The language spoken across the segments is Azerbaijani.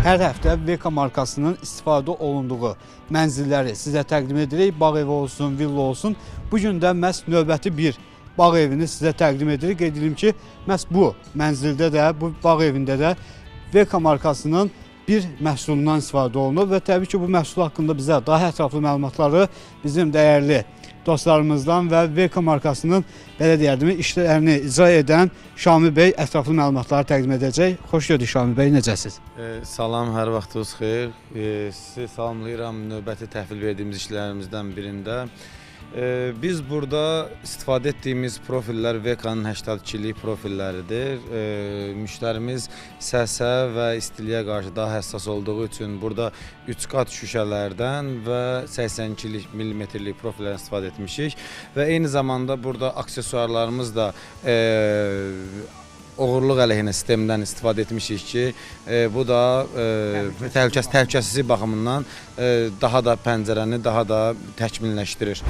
Hər həftə VK markasının istifadə olunduğu mənzilləri sizə təqdim edirik. Bağ evi olsun, villa olsun. Bugün də məhz növbəti bir bağ evini sizə təqdim edirik. Qeyd edim ki, məhz bu mənzildə də, bu bağ evində də VK markasının bir məhsulundan istifadə olunub və təbii ki, bu məhsul haqqında bizə daha ətraflı məlumatları bizim dəyərli dostlarımızdan və VK markasının belə deyərdim, işlərini icra edən Şamil bəy ətraflı məlumatları təqdim edəcək. Xoş gördük Şamil bəy, necəsiz? Salam, hər vaxtınız xeyir. Sizi salamlayıram növbəti təhvil verdiyimiz işlərimizdən birində. Biz burada istifadə etdiyimiz profillər VK-nın 82'lik profilləridir. Müştərimiz səsə və istiliyə qarşı daha həssas olduğu üçün burada 3 qat şüşələrdən və 82 mm-lik profillərdən istifadə etmişik. Və eyni zamanda burada aksesuarlarımız da oğurluq əleyhinə sistemdən istifadə etmişik ki, bu da təhlükəsizlik baxımından daha da pəncərəni daha da təkmilləşdirir.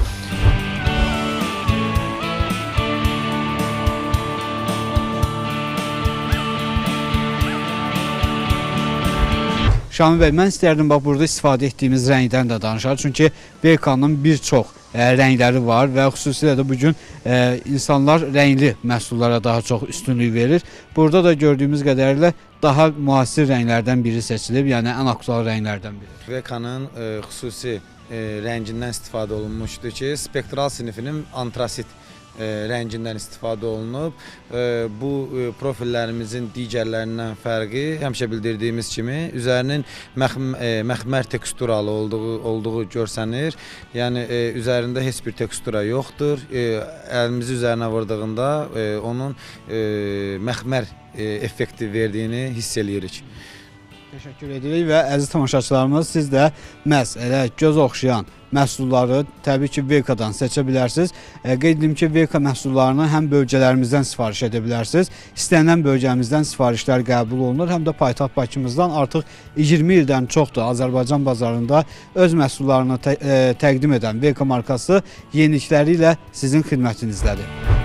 Şamil bəy, mən istərdim burada istifadə etdiyimiz rəngdən də danışaq. Çünki VK-nın bir çox rəngləri var və xüsusilə də bugün insanlar rəngli məhsullara daha çox üstünlük verir. Burada da gördüyümüz qədərilə daha müasir rənglərdən biri seçilib, yəni ən aktual rənglərdən biri. VK-nın xüsusi rəngindən istifadə olunmuşdur ki, spektral sinifinin antrasit rəngindən istifadə olunub. Bu profillərimizin digərlərindən fərqi həmişə bildirdiyimiz kimi üzərinin məxmər teksturalı olduğu görsənir. Yəni üzərində heç bir tekstura yoxdur. Əlimizi üzərinə vurdığında onun məxmər effekti verdiyini hiss eləyirik. Təşəkkür edirik və əziz tamaşaçılarımız, siz də məhz elə göz oxşayan məhsulları təbii ki VK-dan seçə bilərsiniz. Qeyd edim ki, VK məhsullarını həm bölgələrimizdən sifariş edə bilərsiniz. İstənilən bölgəmizdən sifarişlər qəbul olunur. Həm də paytaxt Bakımızdan artıq 20 ildən çoxdur Azərbaycan bazarında öz məhsullarını təqdim edən VK markası yenilikləri ilə sizin xidmətinizdədir.